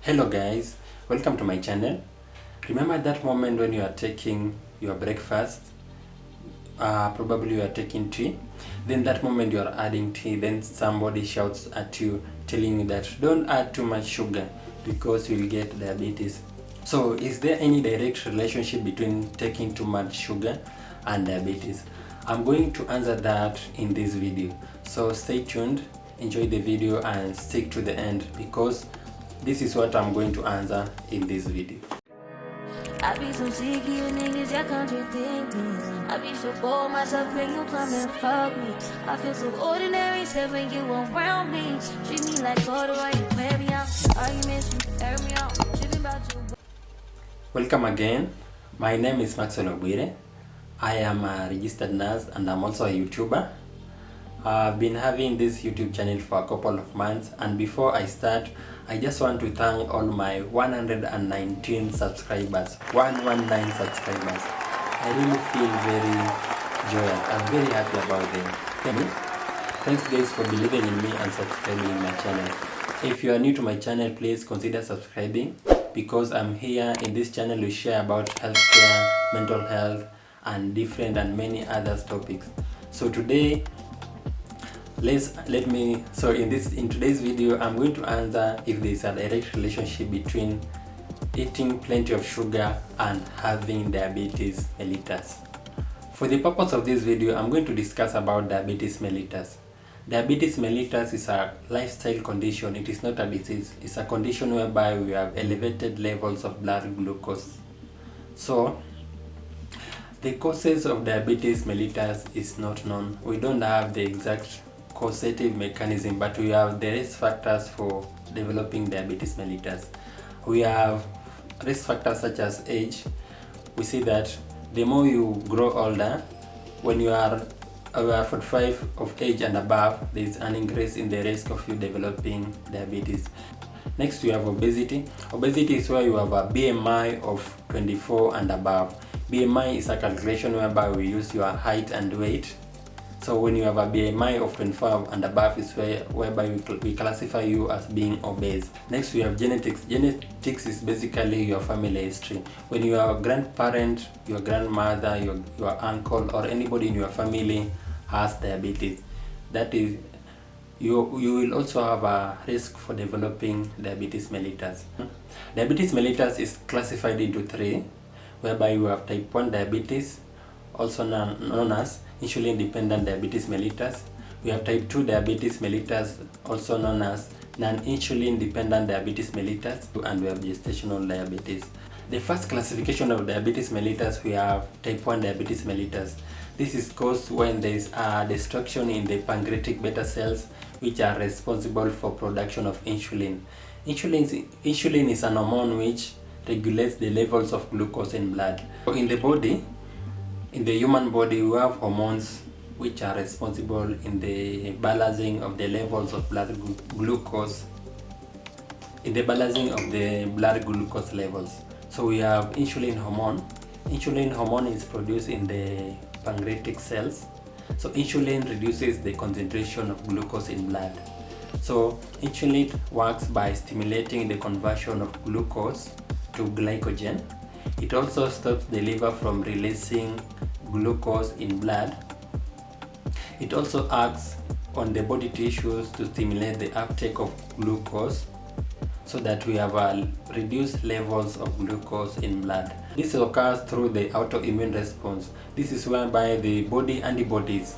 Hello guys, welcome to my channel. Remember that moment when you are taking your breakfast, probably you are taking tea, then that moment you are adding tea, then somebody shouts at you telling you that don't add too much sugar because you'll get diabetes. So is there any direct relationship between taking too much sugar and diabetes? I'm going to answer that in this video, so stay tuned, enjoy the video and stick to the end because this is what I'm going to answer in this video. I be so sick of you niggas, y'all contradicting. I be so bold myself when you come and fuck me. I feel so ordinary, except when you around me. Treat me like corduroy, you wear me out. Arguments, you air me out. Tripping about you. Welcome again. My name is Maxwell Obwire. I am a registered nurse and I'm also a YouTuber. I've been having this YouTube channel for a couple of months, and before I start, I just want to thank all my 119 subscribers, 119 subscribers. I really feel very joyous. I'm very happy about them. Thanks guys for believing in me and subscribing in my channel. If you are new to my channel, please consider subscribing because I'm here in this channel to share about healthcare, mental health, and different and many other topics. So today, in today's video I'm going to answer if there is a direct relationship between eating plenty of sugar and having diabetes mellitus. For the purpose of this video, I'm going to discuss about diabetes mellitus. Diabetes mellitus is a lifestyle condition. It is not a disease. It's a condition whereby we have elevated levels of blood glucose. So the causes of diabetes mellitus is not known. We don't have the exact causative mechanism, but we have the risk factors for developing diabetes mellitus. We have risk factors such as age. We see that the more you grow older, when you are 45 of age and above, there is an increase in the risk of you developing diabetes. Next, we have obesity. Obesity is where you have a BMI of 24 and above. BMI is a calculation whereby we use your height and weight. So when you have a BMI of 25 and above is whereby we classify you as being obese. Next we have genetics. Genetics is basically your family history. When your grandparent, your grandmother, your uncle or anybody in your family has diabetes, that is, you will also have a risk for developing diabetes mellitus. Diabetes mellitus is classified into three, whereby you have type 1 diabetes, also known as insulin dependent diabetes mellitus. We have type 2 diabetes mellitus, also known as non-insulin dependent diabetes mellitus, and we have gestational diabetes. The first classification of diabetes mellitus, we have type 1 diabetes mellitus. This is caused when there is a destruction in the pancreatic beta cells, which are responsible for production of insulin. Insulin is an hormone which regulates the levels of glucose in blood. So in the body, in the human body, we have hormones which are responsible in the balancing of the levels of blood glucose, levels. So we have insulin hormone. Insulin hormone is produced in the pancreatic cells. So insulin reduces the concentration of glucose in blood. So insulin works by stimulating the conversion of glucose to glycogen. It also stops the liver from releasing glucose in blood. It also acts on the body tissues to stimulate the uptake of glucose so that we have reduced levels of glucose in blood. This occurs through the autoimmune response. This is whereby the body antibodies,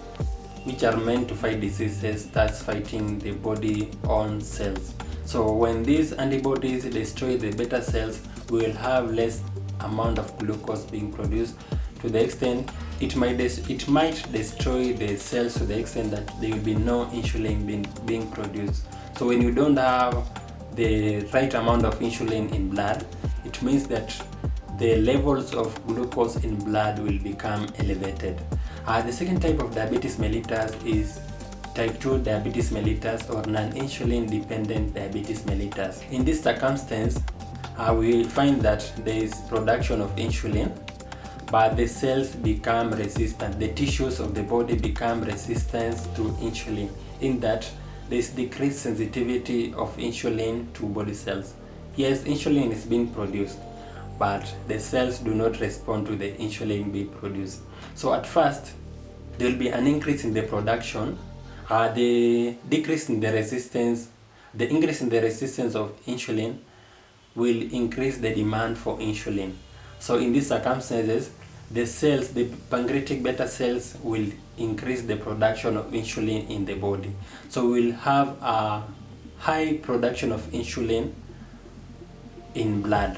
which are meant to fight diseases, starts fighting the body own cells. So when these antibodies destroy the beta cells, we will have less amount of glucose being produced, to the extent it might destroy the cells to the extent that there will be no insulin being produced. So when you don't have the right amount of insulin in blood, it means that the levels of glucose in blood will become elevated. The second type of diabetes mellitus is type 2 diabetes mellitus or non-insulin dependent diabetes mellitus. In this circumstance, we find that there is production of insulin, but the cells become resistant. The tissues of the body become resistant to insulin, in that there is decreased sensitivity of insulin to body cells. Yes, insulin is being produced, but the cells do not respond to the insulin being produced. So at first, there will be an increase in the production, the decrease in the resistance, the increase in the resistance of insulin will increase the demand for insulin. So in these circumstances, the cells, the pancreatic beta cells will increase the production of insulin in the body. So we'll have a high production of insulin in blood,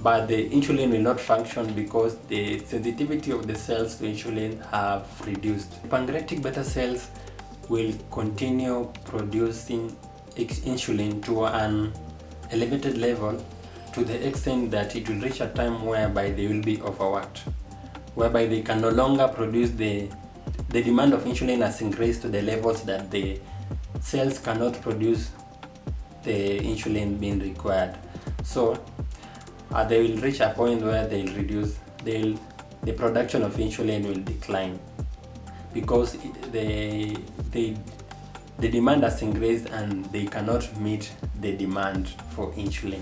but the insulin will not function because the sensitivity of the cells to insulin have reduced. Pancreatic beta cells will continue producing insulin to an elevated level, to the extent that it will reach a time whereby they will be overworked, whereby they can no longer produce the demand of insulin has increased to the levels that the cells cannot produce the insulin being required. So they will reach a point where they will reduce, the production of insulin will decline because the demand has increased and they cannot meet the demand for insulin.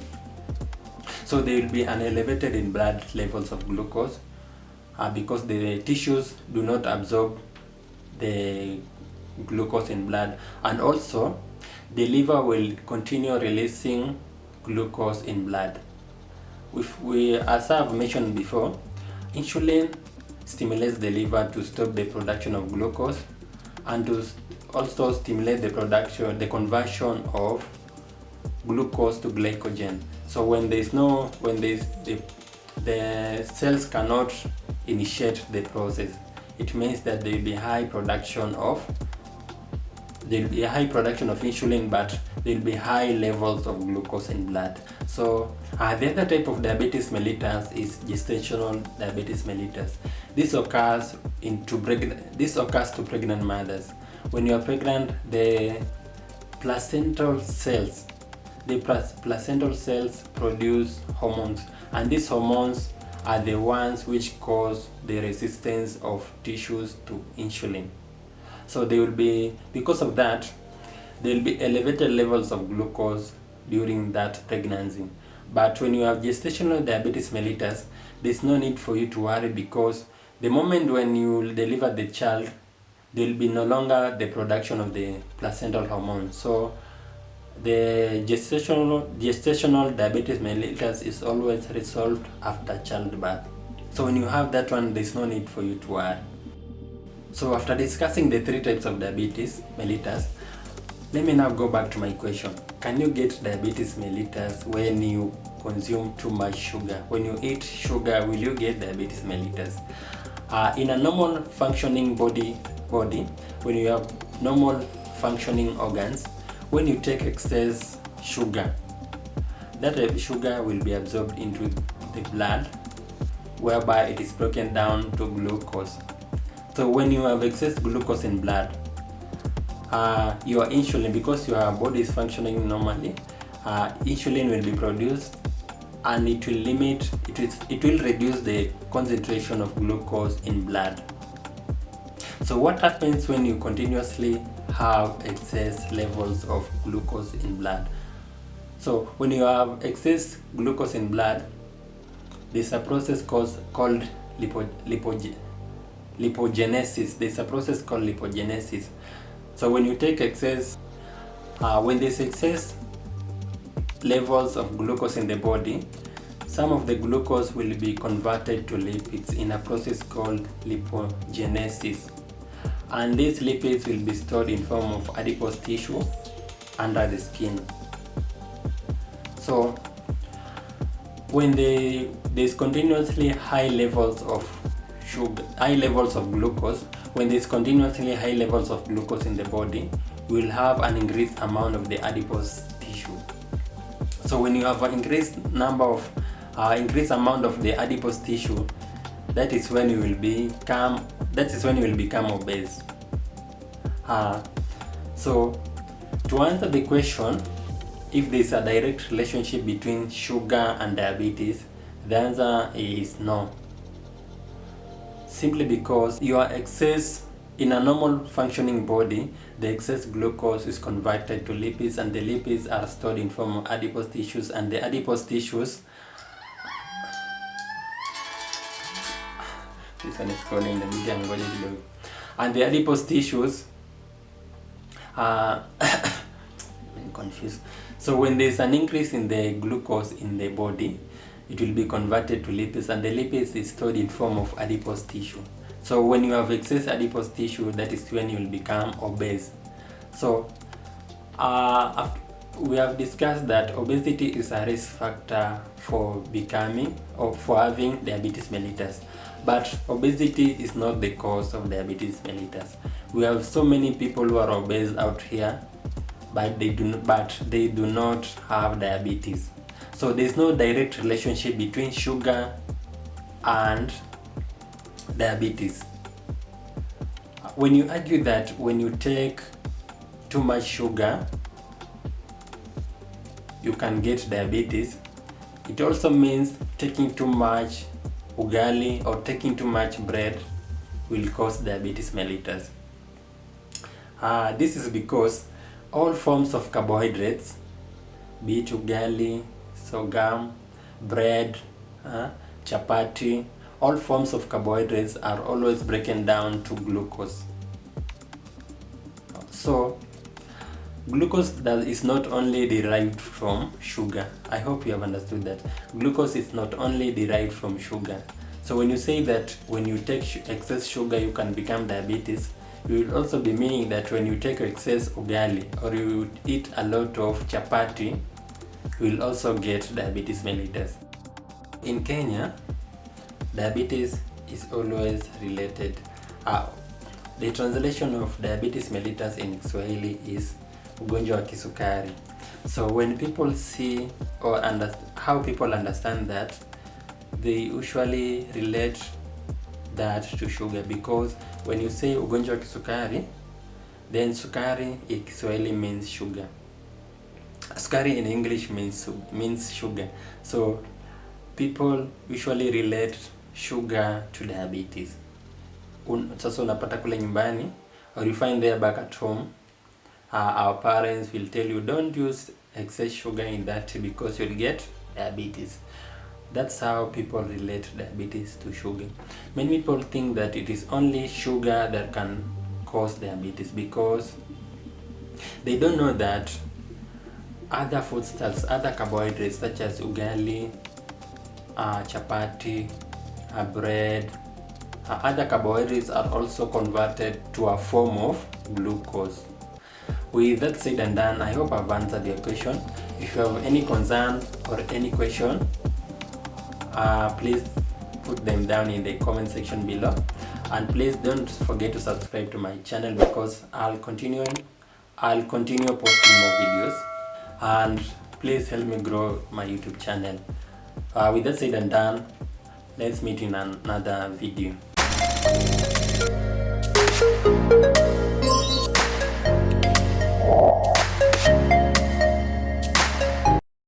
So there will be an elevated in blood levels of glucose because the tissues do not absorb the glucose in blood, and also the liver will continue releasing glucose in blood. As I've mentioned before, insulin stimulates the liver to stop the production of glucose and to also stimulate the conversion of glucose to glycogen. So when the cells cannot initiate the process, it means that there will be high production of insulin, but there will be high levels of glucose in blood. So the other type of diabetes mellitus is gestational diabetes mellitus. This occurs to pregnant mothers. When you are pregnant, the placental cells produce hormones, and these hormones are the ones which cause the resistance of tissues to insulin. So because of that, there will be elevated levels of glucose during that pregnancy. But when you have gestational diabetes mellitus, there's no need for you to worry, because the moment when you deliver the child, there will be no longer the production of the placental hormone. So the gestational diabetes mellitus is always resolved after childbirth. So when you have that one, there's no need for you to worry. So after discussing the three types of diabetes mellitus, let me now go back to my question. Can you get diabetes mellitus when you consume too much sugar? When you eat sugar, will you get diabetes mellitus? In a normal functioning body, when you have normal functioning organs, when you take excess sugar, that sugar will be absorbed into the blood, whereby it is broken down to glucose. So when you have excess glucose in blood, your insulin, because your body is functioning normally, insulin will be produced, and it will reduce the concentration of glucose in blood. So what happens when you continuously have excess levels of glucose in blood? So when you have excess glucose in blood, there's a process called lipogenesis. There's a process called lipogenesis. So when you take when there's excess levels of glucose in the body, some of the glucose will be converted to lipids in a process called lipogenesis, and these lipids will be stored in form of adipose tissue under the skin. So when there's continuously high levels of glucose, when there's continuously high levels of glucose in the body, you will have an increased amount of the adipose tissue. So when you have an increased amount of the adipose tissue, that is when you will become obese. So to answer the question, if there is a direct relationship between sugar and diabetes, the answer is no. Simply because your excess In a normal functioning body, the excess glucose is converted to lipids, and the lipids are stored in form of adipose tissues, and the adipose tissues this one is calling the media and the adipose tissues I'm confused. So when there's an increase in the glucose in the body, it will be converted to lipids, and the lipids is stored in form of adipose tissue. So when you have excess adipose tissue, that is when you will become obese. So we have discussed that obesity is a risk factor for becoming or for having diabetes mellitus, but obesity is not the cause of diabetes mellitus. We have so many people who are obese out here, but they do not have diabetes. So there's no direct relationship between sugar and diabetes. When you argue that when you take too much sugar you can get diabetes, it also means taking too much ugali or taking too much bread will cause diabetes mellitus. This is because all forms of carbohydrates, be it ugali, sorghum, bread, chapati, all forms of carbohydrates are always broken down to glucose. So glucose is not only derived from sugar. I hope you have understood that. Glucose is not only derived from sugar. So when you say that when you take excess sugar you can become diabetes, you will also be meaning that when you take excess ugali or you eat a lot of chapati, you will also get diabetes mellitus. In Kenya, diabetes is always related. The translation of diabetes mellitus in Swahili is ugonjwa wa kisukari. So when people see or how people understand that, they usually relate that to sugar, because when you say ugonjwa wa kisukari, then sukari in Kiswahili means sugar. Sukari in English means sugar. So people usually relate sugar to diabetes. Sasa unapata kule nyumbani, or you find there back at home, our parents will tell you don't use excess sugar in that tea because you'll get diabetes. That's how people relate diabetes to sugar. Many people think that it is only sugar that can cause diabetes, because they don't know that other foodstuffs, other carbohydrates such as ugali, chapati, bread, other carbohydrates are also converted to a form of glucose. With that said and done, I hope I've answered your question. If you have any concern or any question, please put them down in the comment section below, and please don't forget to subscribe to my channel, because I'll continue posting more videos, and please help me grow my YouTube channel. With that said and done, let's meet in another video.